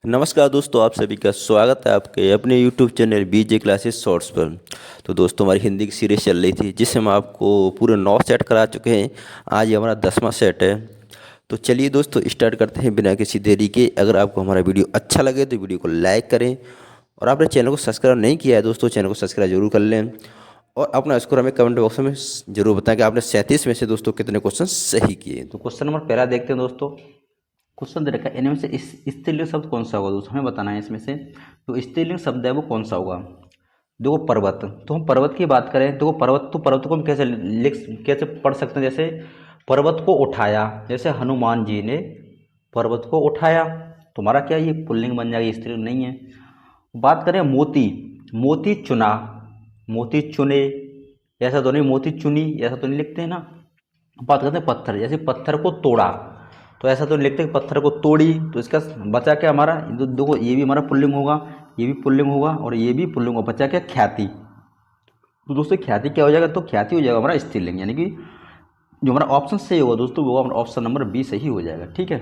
नमस्कार दोस्तों, आप सभी का स्वागत है आपके अपने YouTube चैनल बीजे क्लासेस शॉर्ट्स पर। तो दोस्तों, हमारी हिंदी की सीरीज चल रही थी जिससे हम आपको पूरे 9 सेट करा चुके हैं। आज ये हमारा 10वां सेट है। तो चलिए दोस्तों, स्टार्ट करते हैं बिना किसी देरी के। अगर आपको हमारा वीडियो अच्छा लगे तो वीडियो को लाइक करें, और आपने चैनल को सब्सक्राइब नहीं किया है दोस्तों, चैनल को सब्सक्राइब जरूर कर लें। और अपना स्कोर हमें कमेंट बॉक्स में जरूर बताएं कि आपने 37 में से दोस्तों कितने क्वेश्चन सही किए। तो क्वेश्चन नंबर पहला देखते हैं दोस्तों। क्वेश्चन दे रखा है, इनमें से स्त्रीलिंग शब्द कौन सा होगा दोस्तों, हमें बताना है इसमें से। तो स्त्रीलिंग शब्द है वो कौन सा होगा। देखो पर्वत, तो हम पर्वत की बात करें तो पर्वत को हम कैसे पढ़ सकते हैं। जैसे पर्वत को उठाया, जैसे हनुमान जी ने पर्वत को उठाया, तुम्हारा क्या ये पुल्लिंग बन जाएगी, स्त्रीलिंग नहीं है। बात करें मोती, मोती चुना, मोती चुने, ऐसा तो नहीं मोती चुनी, ऐसा तो नहीं लिखते हैं ना। बात करते हैं पत्थर, जैसे पत्थर को तोड़ा, तो ऐसा तो नहीं लिखते कि पत्थर को तोड़ी। तो इसका बचा क्या हमारा, देखो ये भी हमारा पुल्लिंग होगा, ये भी पुल्लिंग होगा और ये भी पुल्लिंग होगा। बचा क्या, ख्याति। तो दोस्तों ख्याति क्या हो जाएगा, तो ख्याति हो जाएगा हमारा स्त्रीलिंग, यानी कि जो हमारा ऑप्शन सही होगा दोस्तों वो हमारा ऑप्शन नंबर बी सही हो जाएगा। ठीक है,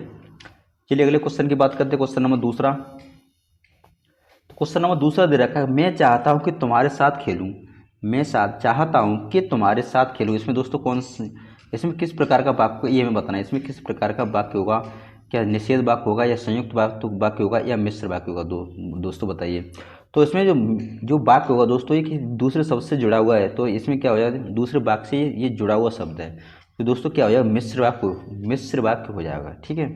चलिए अगले क्वेश्चन की बात करते हैं। क्वेश्चन नंबर दूसरा, तो क्वेश्चन नंबर दूसरा दे रखा है, मैं चाहता हूँ कि तुम्हारे साथ खेलूँ। मैं चाहता हूँ कि तुम्हारे साथ खेलूँ। इसमें दोस्तों इसमें किस प्रकार का वाक्य, ये हमें बताना है। इसमें किस प्रकार का वाक्य होगा, क्या निषेध वाक्य होगा या संयुक्त वाक्य होगा या मिश्र वाक्य होगा, दोस्तों बताइए। तो इसमें जो जो वाक्य होगा दोस्तों, ये कि दूसरे शब्द से जुड़ा हुआ है, तो इसमें क्या हो जाएगा, दूसरे वाक्य से ये जुड़ा हुआ शब्द है, तो दोस्तों क्या हो जाएगा, मिश्र वाक्य हो जाएगा। ठीक है,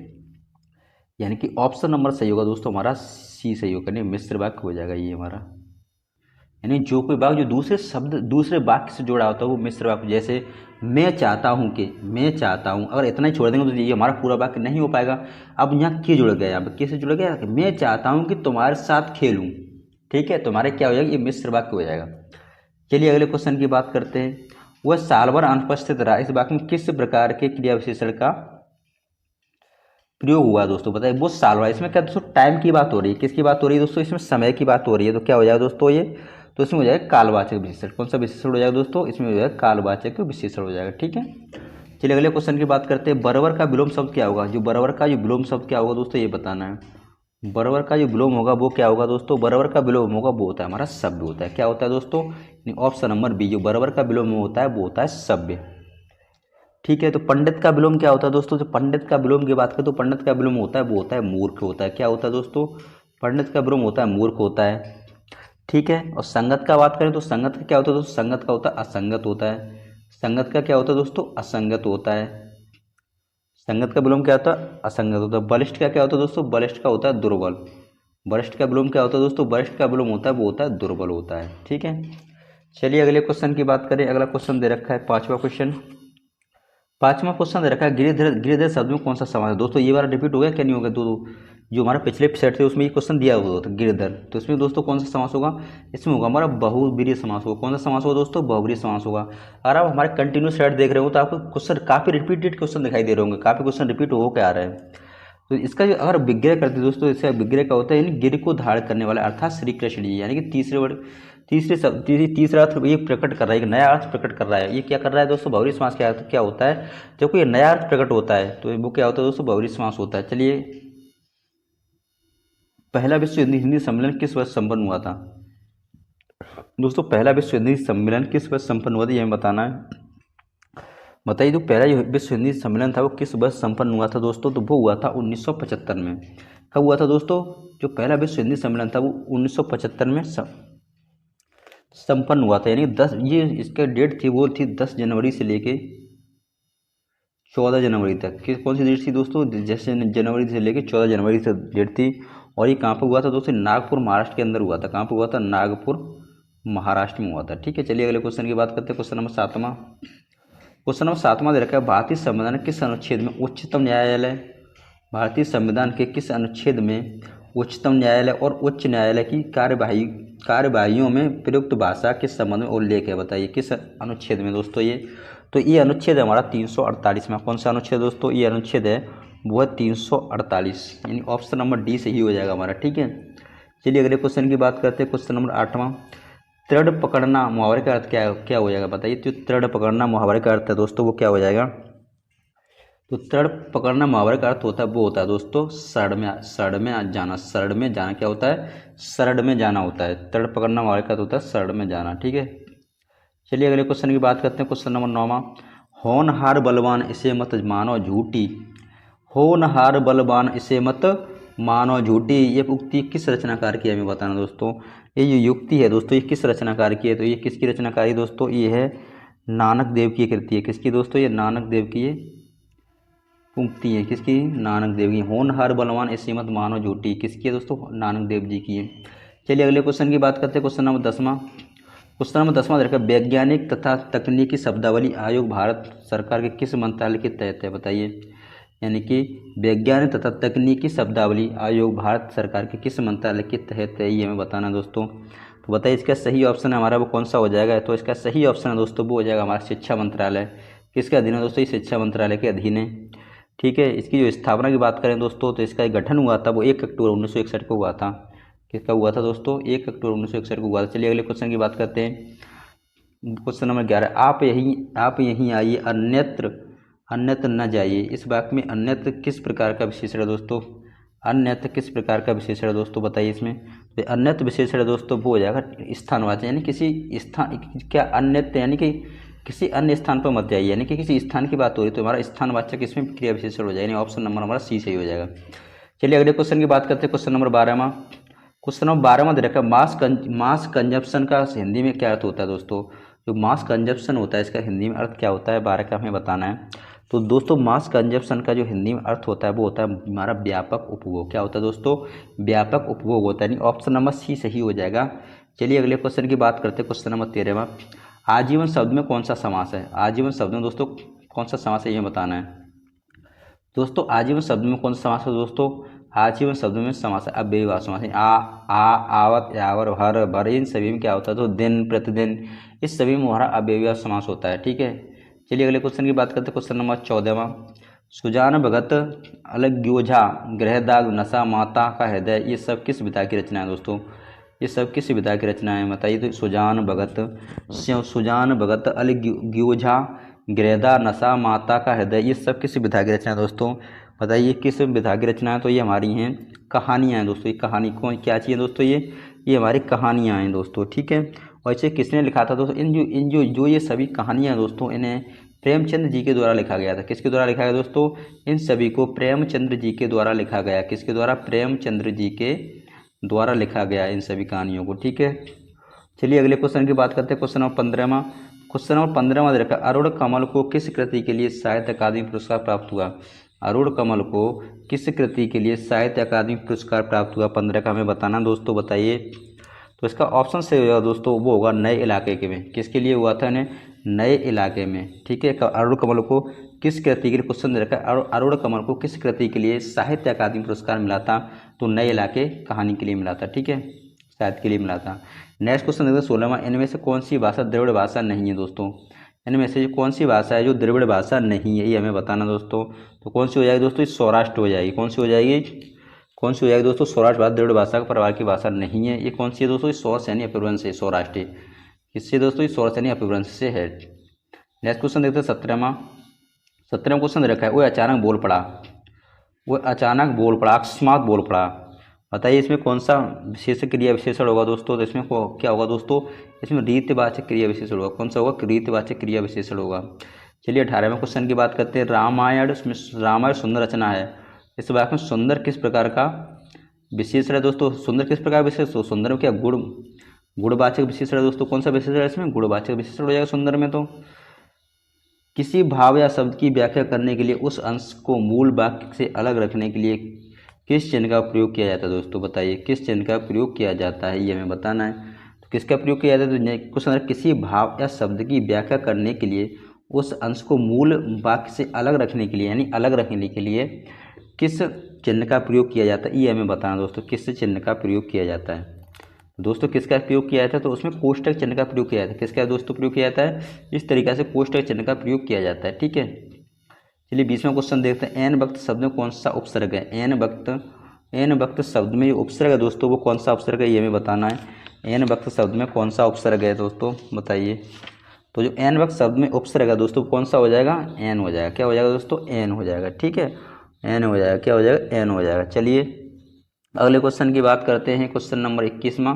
यानी कि ऑप्शन नंबर सही होगा दोस्तों हमारा, सी सही होगा, नहीं मिश्र वाक्य हो जाएगा ये हमारा। यानी जो कोई वाक्य जो दूसरे शब्द दूसरे वाक्य से जुड़ा होता है वो मिश्र वाक्य। जैसे मैं चाहता हूँ कि, मैं चाहता हूँ, अगर इतना ही छोड़ देंगे तो ये हमारा पूरा वाक्य नहीं हो पाएगा। अब यहाँ के जुड़ गया, अब किससे जुड़ गया, मैं चाहता हूँ कि तुम्हारे साथ खेलूँ। ठीक है, तुम्हारे क्या हो जाएगा, ये मिश्र वाक्य हो जाएगा। चलिए अगले क्वेश्चन की बात करते हैं। वह साल भर अनुपस्थित रहा, इस वाक्य में किस प्रकार के क्रिया विशेषण का प्रयोग हुआ दोस्तों, बताइए। वो साल भर, इसमें क्या दोस्तों, टाइम की बात हो रही है, किसकी बात हो रही है दोस्तों, इसमें समय की बात हो रही है। तो क्या हो जाएगा दोस्तों ये, तो इसमें हो जाएगा कालवाचक विशेषण। कौन सा विशेषण हो जाएगा दोस्तों, इसमें हो जाएगा कालवाचक विशेषण हो जाएगा। ठीक है, चलिए अगले क्वेश्चन की बात करते हैं। बराबर का विलोम शब्द क्या होगा, जो बराबर का जो विलोम शब्द क्या होगा दोस्तों, ये बताना है। बराबर का जो विलोम होगा वो क्या होगा दोस्तों, बराबर का विलोम होगा वो होता है हमारा सभ्य होता है। क्या होता है दोस्तों, ऑप्शन नंबर बी, जो बराबर का विलोम होता है वो होता है सभ्य। ठीक है, तो पंडित का विलोम क्या होता है दोस्तों, जो पंडित का विलोम की बात करें तो पंडित का विलोम होता है वो होता है मूर्ख होता है। क्या होता है दोस्तों, पंडित का विलोम होता है मूर्ख होता है। ठीक है, और संगत का बात करें तो संगत का क्या होता है दोस्तों, संगत का होता है असंगत होता है। संगत का क्या होता है दोस्तों, असंगत होता है। संगत का विलोम क्या होता है, असंगत होता है। बलिष्ठ का क्या होता है दोस्तों, बलिष्ठ का होता है दुर्बल। वरिष्ठ का विलोम क्या होता है दोस्तों, वरिष्ठ का विलोम होता है वो होता है दुर्बल होता है। ठीक है, चलिए अगले क्वेश्चन की बात करें। अगला क्वेश्चन दे रखा है पांचवा क्वेश्चन। पांचवा क्वेश्चन दे रखा है, गिरिधर, गिरिधर शब्द में कौन सा समास है दोस्तों। ये बार रिपीट हो गया क्या, नहीं होगा, तो जो हमारा पिछले सेट थे उसमें ये क्वेश्चन दिया हुआ था गिरिधर, तो इसमें दोस्तों कौन सा समास होगा, इसमें होगा हमारा बहुब्रीहि समास होगा। कौन सा समास होगा दोस्तों, बहुब्रीहि समास होगा। अगर आप हमारे कंटिन्यू सेट देख रहे हो तो आपको क्वेश्चन काफ़ी रिपीटेड क्वेश्चन दिखाई दे रहे होंगे, काफ़ी क्वेश्चन रिपीट हो के आ रहे हैं। तो इसका जो अगर विग्रह करते दोस्तों, इसका विग्रह क्या होता है, यानी गिर को धारण करने वाला, अर्थात श्री कृष्ण जी, यानी कि तीसरे वर्ड तीसरा अर्थ ये प्रकट कर रहा है, एक नया अर्थ प्रकट कर रहा है। ये क्या कर रहा है दोस्तों, बहुब्रीहि समास क्या होता है, जब कोई नया अर्थ प्रकट होता है तो वो क्या होता है दोस्तों, बहुब्रीहि समास होता है। चलिए, पहला विश्व हिंदी सम्मेलन किस वर्ष संपन्न हुआ था दोस्तों, पहला विश्व हिंदी सम्मेलन किस वर्ष संपन्न हुआ था, ये हमें बताना है। बताइए, जो पहला विश्व हिंदी सम्मेलन था वो किस वर्ष संपन्न हुआ था दोस्तों, तो वो हुआ था 1975 में। कब हुआ था दोस्तों, जो पहला विश्व हिंदी सम्मेलन था वो 1975 में संपन्न हुआ था। यानी 10, ये इसका डेट थी वो थी 10 जनवरी से लेके 14 जनवरी तक। किस कौन सी डेट थी दोस्तों, जैसे जनवरी से लेके 14 जनवरी से डेट थी। और ये कहाँ पर हुआ था दोस्तों, नागपुर महाराष्ट्र के अंदर हुआ था। कहाँ पर हुआ था, नागपुर महाराष्ट्र में हुआ था। ठीक है, चलिए अगले क्वेश्चन की बात करते हैं। क्वेश्चन नंबर 7वां, क्वेश्चन नंबर 7वां दे रखा है, भारतीय संविधान के किस अनुच्छेद में उच्चतम न्यायालय, भारतीय संविधान के किस अनुच्छेद में उच्चतम न्यायालय और उच्च न्यायालय की कार्यवाहियों में प्रयुक्त भाषा के संबंध में उल्लेख है, बताइए किस अनुच्छेद में दोस्तों ये। तो ये अनुच्छेद है हमारा 348 में। कौन सा अनुच्छेद दोस्तों, ये अनुच्छेद है वो है 348, यानी ऑप्शन नंबर डी सही हो जाएगा हमारा। ठीक है, चलिए अगले क्वेश्चन की बात करते हैं। क्वेश्चन नंबर 8वां, तृण पकड़ना मुहावरे का अर्थ क्या हो जाएगा, बताइए। तो तृण पकड़ना मुहावरे का अर्थ है दोस्तों वो क्या हो जाएगा, तो तड़ पकड़ना मुहावरे का अर्थ होता है वो होता है दोस्तों सड़ में जाना। सड़ में जाना क्या होता है? सड़ में जाना होता है। तड़ पकड़ना मुहावरे का अर्थ होता है सड़ में जाना। ठीक है, चलिए अगले क्वेश्चन की बात करते हैं। क्वेश्चन नंबर 9वां, होनहार बलवान इसे मत मानो झूठी। होनहार बलवान इसे मत मानो झूठी, ये उक्ति किस रचनाकार की है हमें बताना दोस्तों। ये जो युक्ति है दोस्तों, ये किस रचनाकार की है? तो ये किसकी रचनाकारी दोस्तों? ये है नानक देव की कृति है। किसकी दोस्तों? ये नानक देव की ये उक्ति है। किसकी? नानक देव की। होनहार बलवान इसे मत मानो झूठी किसकी है दोस्तों? नानक देव जी की है। चलिए अगले क्वेश्चन की बात करते हैं। क्वेश्चन नंबर 10वां। क्वेश्चन नंबर 10वां देखा, वैज्ञानिक तथा तकनीकी शब्दावली आयोग भारत सरकार के किस मंत्रालय के तहत है? बताइए। यानी कि वैज्ञानिक तथा तकनीकी शब्दावली आयोग भारत सरकार के किस मंत्रालय के तहत है, ये हमें बताना है दोस्तों। तो बताइए इसका सही ऑप्शन है हमारा वो कौन सा हो जाएगा? तो इसका सही ऑप्शन है दोस्तों वो हो जाएगा हमारा शिक्षा मंत्रालय। किसके अधीन है दोस्तों? ये शिक्षा मंत्रालय के अधीन है। ठीक है, इसकी जो स्थापना की बात करें दोस्तों, तो इसका गठन हुआ था वो 1 अक्टूबर 1961 को हुआ था। किसका हुआ था दोस्तों? 1 अक्टूबर 1961 को हुआ था। चलिए अगले क्वेश्चन की बात करते हैं। क्वेश्चन नंबर 11, आप यहीं आइए अन्यत्र न जाइए। इस वाक्य में अन्यत्र किस प्रकार का विशेषण है दोस्तों? अन्यत्र किस प्रकार का विशेषण है दोस्तों? बताइए इसमें। तो अन्यत्र विशेषण है दोस्तों वो हो जाएगा स्थानवाचक, यानी किसी स्थान, क्या अन्यत्र यानी कि किसी अन्य स्थान पर मत जाइए, यानी कि किसी स्थान की बात हो रही तो हमारा स्थानवाचक इसमें क्रिया विशेषण हो जाएगा, यानी ऑप्शन नंबर हमारा सी सही हो जाएगा। चलिए अगले क्वेश्चन की बात करते हैं। क्वेश्चन नंबर 12वां। क्वेश्चन नंबर 12वां दे रखा है, मास कंजप्शन का हिंदी में क्या अर्थ होता है दोस्तों? जो मास कंजप्शन होता है इसका हिंदी में अर्थ क्या होता है? 12 का हमें बताना है। तो दोस्तों मास कंजप्शन का जो हिंदी में अर्थ होता है वो होता है हमारा व्यापक उपभोग। क्या होता है दोस्तों? व्यापक उपभोग होता है, यानी ऑप्शन नंबर सी सही हो जाएगा। चलिए अगले क्वेश्चन की बात करते हैं। क्वेश्चन नंबर 13वां, आजीवन शब्द में कौन सा समास है? आजीवन शब्द में दोस्तों कौन सा समास है ये बताना है। दोस्तों आजीवन शब्द में कौन सा समास है दोस्तों? आजीवन शब्द में समास है अव्ययीभाव समास है। आवत, यावर, हर, भर, इन सभी में क्या होता है? तो दिन, प्रतिदिन, इस सभी में हमारा अव्ययीभाव समास होता है। ठीक है, चलिए अगले क्वेश्चन की बात करते हैं। क्वेश्चन नंबर 14वां, सुजान भगत, अलग्योझा, गृहदाग, नशा, माता का हृदय, ये सब किस विधा की रचना है दोस्तों? ये सब किस विधा की रचना है बताइए। तो सुजान भगत, अलग्योझा, गृहदा, नशा, माता का हृदय, ये सब किस विधा की रचना है दोस्तों? बताइए किस विधा की रचना है? तो ये हमारी हैं कहानियाँ हैं दोस्तों। ये कहानी कौन क्या चाहिए दोस्तों? ये हमारी कहानियाँ हैं दोस्तों। ठीक है, और इसे किसने लिखा था दोस्तों? इन जो ये सभी कहानियाँ हैं दोस्तों, इन्हें प्रेमचंद जी के द्वारा लिखा गया था। किसके द्वारा लिखा गया दोस्तों? इन सभी को प्रेमचंद्र जी के द्वारा लिखा गया। किसके द्वारा? प्रेमचंद्र जी के द्वारा लिखा गया इन सभी कहानियों को। ठीक है, चलिए अगले क्वेश्चन की बात करते हैं। क्वेश्चन नंबर 15वां। क्वेश्चन नंबर 15वां दे रखा है, अरुण कमल को किस कृति के लिए साहित्य अकादमी पुरस्कार प्राप्त हुआ? अरुण कमल को किस कृति के लिए साहित्य अकादमी पुरस्कार प्राप्त हुआ? 15 का हमें बताना दोस्तों। बताइए। तो इसका ऑप्शन से होगा दोस्तों वो होगा नए इलाके के में। किसके लिए हुआ था? इन्हें नए इलाके में। ठीक है, अरुण कमल को किस कृति के लिए क्वेश्चन दे रखा है, अरुण कमल को किस कृति के लिए साहित्य अकादमी पुरस्कार मिला था? तो नए इलाके कहानी के लिए मिला था। ठीक है, साहित्य के लिए मिला था। नेक्स्ट क्वेश्चन देखते हैं 16वां, इनमें से कौन सी भाषा द्रविड़ भाषा नहीं है दोस्तों? इनमें से कौन सी भाषा है जो द्रविड़ भाषा नहीं है, ये हमें बताना दोस्तों। तो कौन सी हो जाएगी दोस्तों? सौराष्ट्र हो जाएगी। कौन सी हो जाएगी? कौन सी हो जाएगी दोस्तों? सौराष्ट्र भाषा द्रविड़ भाषा का परिवार की भाषा नहीं है। ये कौन सी है दोस्तों? सौरसैनी अपभ्रंश से सौराष्ट्र। किससे दोस्तों? ये सौरसैनी अपभ्रंश से है। नेक्स्ट क्वेश्चन देखते हैं 17वां क्वेश्चन रखा है, वो अचानक बोल पड़ा। अकस्मात बोल पड़ा। बताइए इसमें कौन सा विशेषण क्रिया विशेषण होगा दोस्तों? तो इसमें क्या होगा दोस्तों? इसमें रीतवाचक क्रिया विशेषण होगा। कौन सा होगा? रीतवाचक क्रिया विशेषण होगा। चलिए 18वें क्वेश्चन की बात करते हैं। रामायण सुंदर रचना है। इस वाक्य में सुंदर किस प्रकार का विशेषण है दोस्तों? सुंदर किस प्रकार विशेष? तो सुंदर में क्या गुणवाचक विशेषण है दोस्तों। कौन सा विशेषण है इसमें? गुणवाचक विशेषण हो जाएगा सुंदर में। तो किसी भाव या शब्द की व्याख्या करने के लिए उस अंश को मूल वाक्य से अलग रखने के लिए किस चिन्ह का प्रयोग किया जाता है दोस्तों? बताइए किस चिन्ह का प्रयोग किया जाता है, ये हमें बताना है। तो किसका प्रयोग किया जाता है? तो क्वेश्चन किसी भाव या शब्द की व्याख्या करने के लिए उस अंश को मूल वाक्य से अलग रखने के लिए, यानी अलग रखने के लिए किस चिन्ह का प्रयोग किया जाता है, ये हमें बताना दोस्तों। किस चिन्ह का प्रयोग किया जाता है दोस्तों? किसका प्रयोग किया जाता है? तो उसमें कोष्टक चिन्ह का प्रयोग किया जाता है। किसका दोस्तों प्रयोग किया जाता है? इस तरीक़े से कोष्टक चिन्ह का प्रयोग किया जाता है। ठीक है, चलिए 20वां क्वेश्चन देखते हैं। एन वक्त शब्द में कौन सा उपसर्ग है? एन वक्त शब्द में जो उपसर्ग है दोस्तों वो कौन सा उपसर्ग है, ये हमें बताना है। एन वक्त शब्द में कौन सा उपसर्ग है दोस्तों? बताइए। तो जो एन वक्त शब्द में उपसर्ग है दोस्तों कौन सा हो जाएगा, एन हो जाएगा। क्या हो जाएगा दोस्तों, एन हो जाएगा। ठीक है, एन हो जाएगा। क्या हो जाएगा, एन हो जाएगा। चलिए अगले क्वेश्चन की बात करते हैं, क्वेश्चन नंबर 21वां।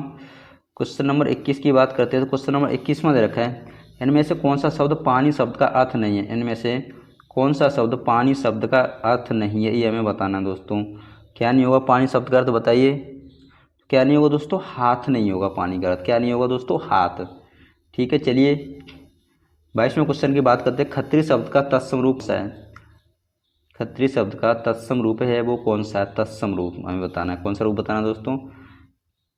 क्वेश्चन नंबर 21 की बात करते हैं तो क्वेश्चन नंबर 21वां दे रखा है, इनमें से कौन सा शब्द पानी शब्द का अर्थ नहीं है। इनमें से कौन सा शब्द पानी शब्द का अर्थ नहीं है, ये हमें बताना है दोस्तों। क्या नहीं होगा पानी शब्द का अर्थ, बताइए। क्या नहीं होगा दोस्तों, हाथ नहीं होगा पानी का अर्थ। क्या नहीं होगा दोस्तों, हाथ। ठीक है, चलिए 22वें क्वेश्चन की बात करते हैं, खत्री शब्द का तत्सम रूप सा है। खत्री शब्द का तत्सम रूप है वो कौन सा है, तत्सम रूप हमें बताना है। कौन सा रूप बताना है दोस्तों,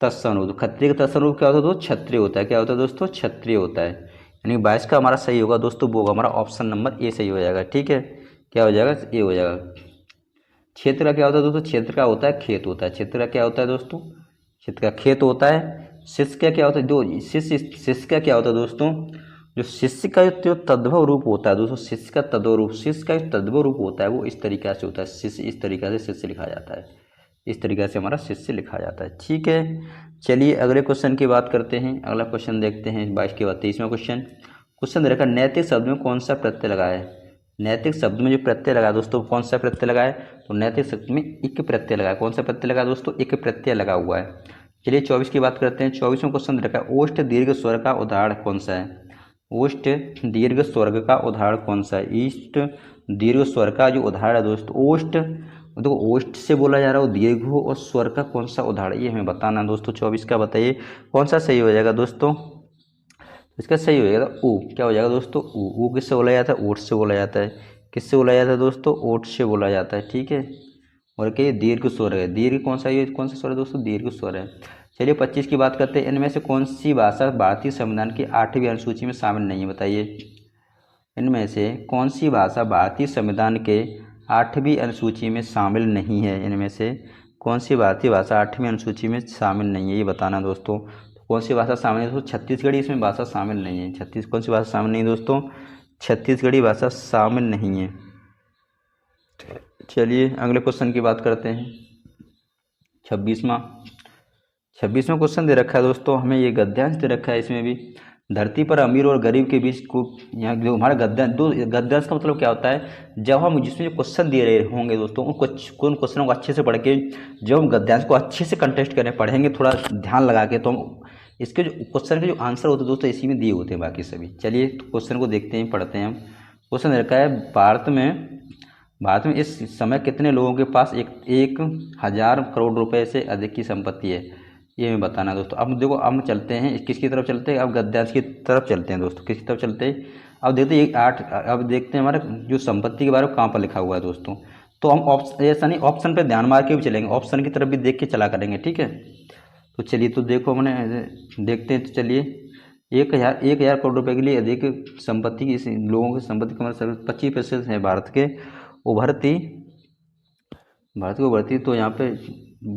तत्सम रूप। खत्री का तत्सम रूप क्या होता है दोस्तों, क्षत्रिय होता है। क्या होता है दोस्तों, क्षत्रिय होता है। यानी 22 का हमारा सही होगा दोस्तों, वो होगा हमारा ऑप्शन नंबर ए सही हो जाएगा। ठीक है, क्या हो जाएगा, ए हो जाएगा। क्षेत्र का क्या होता है दोस्तों, क्षेत्र का होता है खेत होता है। क्षेत्र का क्या होता है दोस्तों, क्षेत्र का खेत होता है। शिष्य का क्या होता है, जो शिष्य का क्या होता है दोस्तों, जो शिष्य का जो तद्भव रूप होता है दोस्तों, शिष्य का तद्भव रूप, शिष्य का जो तद्भव रूप होता है वो इस तरीक़ा से होता है। शिष्य इस तरीक़ा से शिष्य लिखा जाता है, इस तरीक़ा से हमारा शिष्य लिखा जाता है। ठीक है, चलिए अगले क्वेश्चन की बात करते हैं। अगला क्वेश्चन देखते हैं 22 के बाद 23वां क्वेश्चन। क्वेश्चन दे रखा, नैतिक शब्द में कौन सा प्रत्यय लगा है। नैतिक शब्द में जो प्रत्यय लगा है दोस्तों, कौन सा प्रत्यय लगा है, तो नैतिक शब्द में इक प्रत्यय लगा है। कौन सा प्रत्यय लगा है दोस्तों, इक प्रत्यय लगा हुआ है। चलिए 24 की बात करते हैं। 24वां क्वेश्चन दे रखा है, ओष्ठ दीर्घ स्वर का उदाहरण कौन सा है। ओष्ठ दीर्घ स्वर्ग का उदाहरण कौन सा है। ईष्ट दीर्घ स्वर का जो उदाहरण है दोस्तों, ओष्ठ देखो ओष्ठ से बोला जा रहा है, दीर्घ हो और स्वर का कौन सा उदाहरण, ये हमें बताना है दोस्तों। 24 का बताइए कौन सा सही हो जाएगा दोस्तों। इसका सही हो जाएगा ऊ। क्या हो जाएगा दोस्तों, ऊ। ऊ किससे बोला जाता है, ओठ से बोला जाता है। किससे बोला जाता है दोस्तों, ओठ से बोला जाता है। ठीक है, और क्या दीर्घ स्वर है। दीर्घ कौन सा, ये कौन सा स्वर है दोस्तों, दीर्घ स्वर है। चलिए 25 की बात करते हैं, इनमें से कौन सी भाषा भारतीय संविधान की 8वीं अनुसूची में शामिल नहीं है, बताइए। इनमें से कौन सी भाषा भारतीय संविधान के 8वीं अनुसूची में शामिल नहीं है। इनमें से कौन सी भारतीय भाषा 8वीं अनुसूची में शामिल नहीं है, ये बताना दोस्तों। तो कौन सी भाषा शामिल है दोस्तों, छत्तीसगढ़ी इसमें भाषा शामिल नहीं है। कौन सी भाषा शामिल नहीं है दोस्तों, छत्तीसगढ़ी भाषा शामिल नहीं है। चलिए अगले क्वेश्चन की बात करते हैं, 26वां क्वेश्चन दे रखा है दोस्तों हमें, ये गद्यांश दे रखा है। इसमें भी धरती पर अमीर और गरीब के बीच को, यहाँ जो हमारा गद्यांश का मतलब क्या होता है, जब हम जिसमें जो क्वेश्चन दे रहे होंगे दोस्तों उन क्वेश्चनों को अच्छे से पढ़ के, जब हम गद्यांश को अच्छे से कंटेस्ट करें पढ़ेंगे थोड़ा ध्यान लगा के, तो हम इसके जो क्वेश्चन के जो आंसर होते हैं दोस्तों इसी में दिए होते हैं बाकी सभी। चलिए तो क्वेश्चन को देखते हैं, पढ़ते हैं हम। क्वेश्चन दे रखा है, भारत में इस समय कितने लोगों के पास 1,000 करोड़ रुपए से अधिक की संपत्ति है, ये हमें बताना है दोस्तों। अब देखो हम चलते हैं किसकी तरफ चलते हैं, अब गद्यांश की तरफ चलते हैं दोस्तों। किसकी तरफ चलते हैं, अब देखते हैं अब देखते हैं हमारे जो संपत्ति के बारे में कहाँ पर लिखा हुआ है दोस्तों। तो हम ऑप्शन, ऐसा नहीं ऑप्शन पे ध्यान मार के भी चलेंगे, ऑप्शन की तरफ भी देख के चला करेंगे। ठीक है, तो चलिए तो देखो हमने देखते हैं। तो चलिए 1,000 करोड़ रुपए के लिए अधिक संपत्ति की लोगों की संपत्ति का मतलब 25% है भारत के उभरती। तो यहाँ पे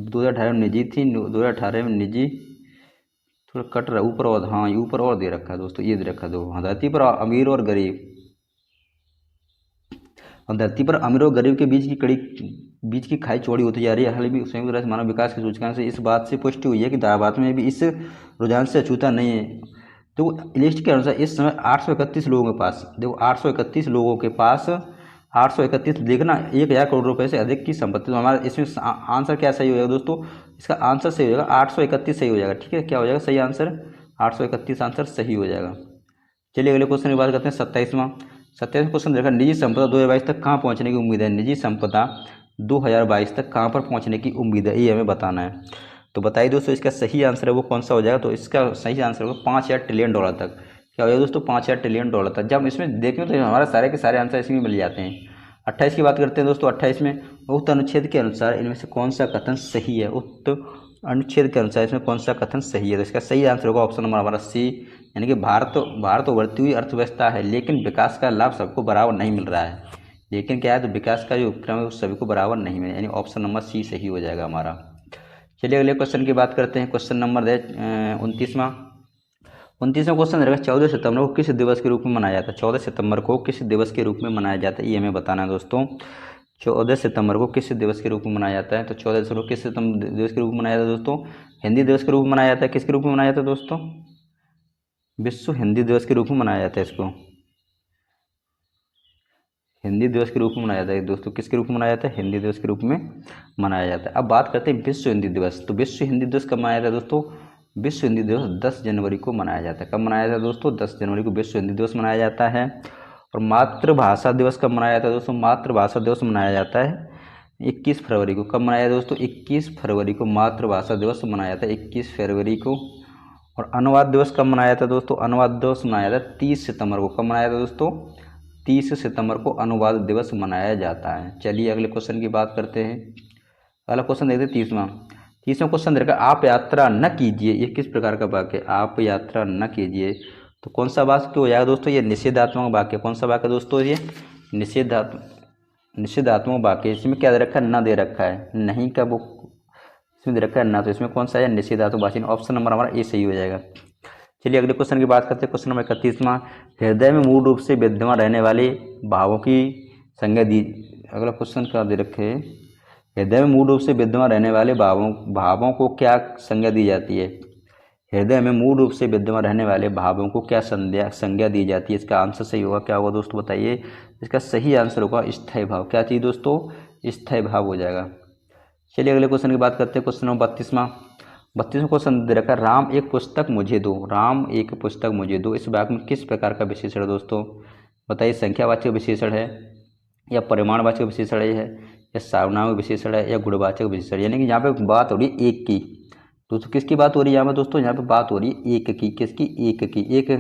2018 में निजी थी, 2018 में निजी थोड़ा कट रहा ऊपर, और हाँ ऊपर और दे रखा है दोस्तों, ये दे रखा है दो। हाँ, धरती पर अमीर और गरीब, और धरती पर अमीर और गरीब के बीच की खाई चौड़ी होती जा रही है। हाल ही में संयुक्त राष्ट्र मानव विकास के सूचकांक से इस बात से पुष्टि हुई है कि भारत में भी इस रुझान से अछूता नहीं है। तो लिस्ट के अनुसार इस समय 831 लोगों के पास, देखो 831 लोगों के पास 831 देखना 1,000 करोड़ रुपए से अधिक की संपत्ति। तो हमारा इसमें आंसर क्या सही हो जाएगा दोस्तों, इसका आंसर सही हो जाएगा 831 सही हो जाएगा। ठीक है, क्या हो जाएगा सही आंसर, 831 आंसर सही हो जाएगा। चलिए अगले क्वेश्चन की बात करते हैं, 27वां क्वेश्चन देखा, निजी संपदा 2022 तक कहाँ पहुँचने की उम्मीद है। निजी संपदा 2022 तक कहाँ पर पहुँचने की उम्मीद है, ये हमें बताना है। तो बताइए दोस्तों इसका सही आंसर है वो कौन सा हो जाएगा। तो इसका सही आंसर होगा 5,000 ट्रिलियन डॉलर तक। क्या हो जाएगा दोस्तों, 5,000 ट्रिलियन डॉलर तक। जब इसमें देखें तो हमारा सारे के सारे आंसर इसमें मिल जाते हैं। 28 की बात करते हैं दोस्तों। 28 में उक्त अनुच्छेद के अनुसार इनमें से कौन सा कथन सही है। उक्त अनुच्छेद के अनुसार इसमें कौन सा कथन सही है। तो इसका सही आंसर होगा ऑप्शन नंबर हमारा सी, यानी कि भारत उभरती हुई अर्थव्यवस्था है लेकिन विकास का लाभ सबको बराबर नहीं मिल रहा है। लेकिन क्या है, तो विकास का जो उपक्रम है वो सभी को बराबर नहीं मिले, यानी ऑप्शन नंबर सी सही हो जाएगा हमारा। चलिए अगले क्वेश्चन की बात करते हैं। क्वेश्चन नंबर 29वां क्वेश्चन रहेगा, 14 सितंबर को किस दिवस के रूप में मनाया जाता है। 14 सितंबर को किस दिवस के रूप में मनाया जाता है, ये हमें बताना है दोस्तों। 14 सितंबर को किस दिवस के रूप में मनाया जाता है। तो 14 सितंबर को किस दिवस के रूप में मनाया जाता है दोस्तों, हिंदी दिवस के रूप में मनाया जाता है। किसके रूप में मनाया जाता है दोस्तों, विश्व हिंदी दिवस के रूप में मनाया जाता है इसको, हिंदी दिवस के रूप में मनाया जाता है दोस्तों। किसके रूप में मनाया जाता है? हिंदी दिवस के रूप में मनाया जाता है। अब बात करते हैं विश्व हिंदी दिवस। तो विश्व हिंदी दिवस कब मनाया जाता है दोस्तों? विश्व हिंदी दिवस 10 जनवरी को मनाया जाता है। कब मनाया जाता है दोस्तों? 10 जनवरी को विश्व हिंदी दिवस मनाया जाता है। और मातृभाषा दिवस कब मनाया जाता है दोस्तों? मातृभाषा दिवस मनाया जाता है 21 फरवरी को। कब मनाया जाता है दोस्तों? 21 फरवरी को मातृभाषा दिवस मनाया जाता है, 21 फरवरी को। और अनुवाद दिवस कब मनाया जाता है दोस्तों? अनुवाद दिवस मनाया जाता है 30 सितंबर को। कब मनाया जाता है दोस्तों? 30 सितंबर को अनुवाद दिवस मनाया जाता है। चलिए अगले क्वेश्चन की बात करते हैं। अगला क्वेश्चन देखते हैं 30वां क्वेश्चन देखा, आप यात्रा न कीजिए, ये किस प्रकार का वाक्य? आप यात्रा न कीजिए, तो कौन सा वाक्य हो जाएगा दोस्तों? ये निषेधात्मक वाक्य। कौन सा वाक्य दोस्तों? ये निषेधात्मक वाक्य। इसमें क्या दे रखा है? न दे रखा है, नहीं का वो इसमें दे रखा है ना, तो इसमें कौन सा है? निषेधात्मक वाक्य। ऑप्शन नंबर हमारा ए सही हो जाएगा। चलिए अगले क्वेश्चन की बात करते हैं। क्वेश्चन नंबर 31वां, हृदय में मूल रूप से विद्यमान रहने वाले भावों की संज्ञा दी। अगला क्वेश्चन क्या दे रखे हैं? हृदय में मूल रूप से विद्यमान रहने वाले भावों को क्या संज्ञा दी जाती है? हृदय में मूल रूप से विद्यमान रहने वाले भावों को क्या संज्ञा दी जाती है? इसका आंसर सही होगा, क्या होगा दोस्तों बताइए? इसका सही आंसर होगा स्थायी भाव। क्या चाहिए दोस्तों? स्थायी भाव हो जाएगा। चलिए अगले क्वेश्चन की बात करते हैं। क्वेश्चन नंबर 32वां क्वेश्चन दे रखा है, राम एक पुस्तक मुझे दो। राम एक पुस्तक मुझे दो, इस वाक्य में किस प्रकार का विशेषण है दोस्तों? बताइए, संख्यावाचक विशेषण है या परिमाणवाचक विशेषण है या सर्वनाम विशेषण है या गुणवाचक विशेषण? यानी कि यहाँ पे बात हो रही है एक की। दोस्तों किसकी बात हो रही है यहाँ पे दोस्तों? यहाँ पे बात हो रही है एक की। किसकी? एक की। एक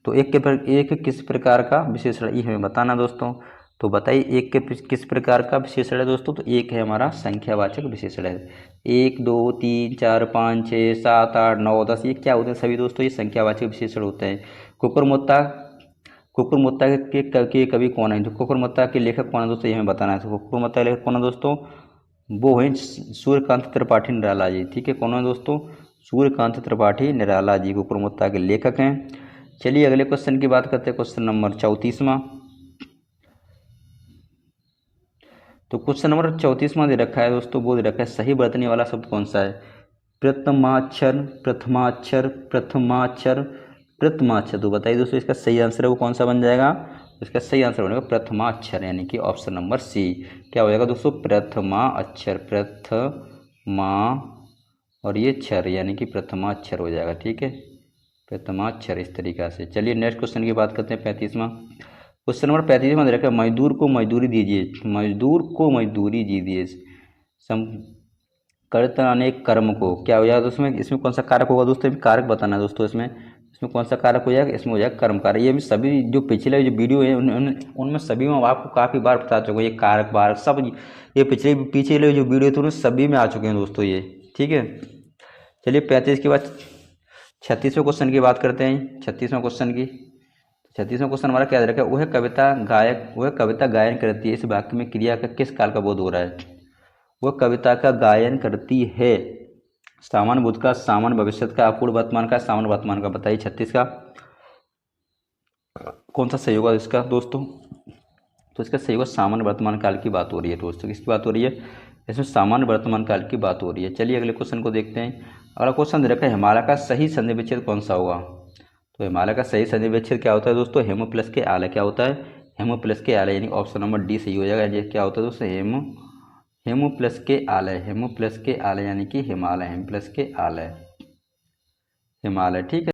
तो एक किस प्रकार का विशेषण है ये हमें बताना दोस्तों। तो बताइए एक के किस प्रकार का विशेषण है दोस्तों? तो एक है हमारा संख्यावाचक विशेषण है। 1 2 3 4 5 6 7 8 9 10 ये क्या होते हैं सभी दोस्तों? ये संख्यावाचक विशेषण होते हैं। कुकुरमुत्ता के कवि कौन है? जो कुकुरमुत्ता के लेखक कौन है दोस्तों? ये हमें बताना है। तो कुकुरमुत्ता के लेखक कौन है दोस्तों? वो है सूर्यकांत त्रिपाठी निराला जी। ठीक है, कौन है दोस्तों? सूर्यकांत त्रिपाठी निराला जी कुकुरमुत्ता के लेखक हैं। चलिए अगले क्वेश्चन की बात करते हैं। क्वेश्चन नंबर 34वां। तो क्वेश्चन नंबर 34वां दे रखा है दोस्तों, वो दे रखा है सही वर्तनी वाला शब्द कौन सा है? प्रथमाक्षर, प्रथमाक्षर, प्रथमाक्षर, प्रथमाक्षर। तो बताइए दोस्तों इसका सही आंसर है वो कौन सा बन जाएगा? इसका सही आंसर बनेगा प्रथमाक्षर, यानी कि ऑप्शन नंबर सी। क्या हो जाएगा दोस्तों? प्रथमा अक्षर, प्रथमा और ये क्षर यानी कि प्रथमाक्षर हो जाएगा। ठीक है, प्रथमाक्षर इस तरीक़ा से। चलिए नेक्स्ट क्वेश्चन की बात करते हैं। 35वां क्वेश्चन नंबर 35वां दे रखा है, मजदूर को मजदूरी दीजिए। मजदूर को मजदूरी दीजिए सम करता अनेक कर्म को। क्या हो जाएगा दोस्तों? इसमें कौन सा कारक होगा दोस्तों? कारक बताना है दोस्तों। इसमें कौन सा कारक हो जाएगा? इसमें हो जाएगा कर्म कारक। ये भी सभी जो पिछले जो वीडियो है उनमें सभी में आपको काफ़ी बार बता चुका हूँ। ये कारक बार सब ये पिछले जो वीडियो थे उनमें सभी में आ चुके हैं दोस्तों ये। ठीक है, चलिए 35 के बाद 36वें क्वेश्चन की बात करते हैं। 36वां क्वेश्चन हमारा क्या रखा है? वह कविता गायन करती है, इस वाक्य में क्रिया का किस काल का बोध हो रहा है? वह कविता का गायन करती है सामान्य भूत का, सामान्य भविष्य का, अपूर्व वर्तमान का, सामान्य वर्तमान का। बताइए 36 का कौन सा सही होगा इसका दोस्तों? तो इसका सही होगा सामान्य वर्तमान काल की बात हो रही है दोस्तों। किसकी बात हो रही है? इसमें सामान्य वर्तमान काल की बात हो रही है। चलिए अगले क्वेश्चन को देखते हैं। अगला क्वेश्चन दे रखा है, हिमालय का सही संधि विच्छेद कौन सा होगा? तो हिमालय का सही संधि विच्छेद क्या होता है दोस्तों? हेमो प्लस के आलय। क्या होता है? हेमो प्लस के आलय, यानी ऑप्शन नंबर डी सही हो जाएगा। ये क्या होता है दोस्तों? हेमो प्लस के आलय, हेमो प्लस के आलय यानी कि हिमालय, हेम प्लस के आलय, हिमालय। ठीक है।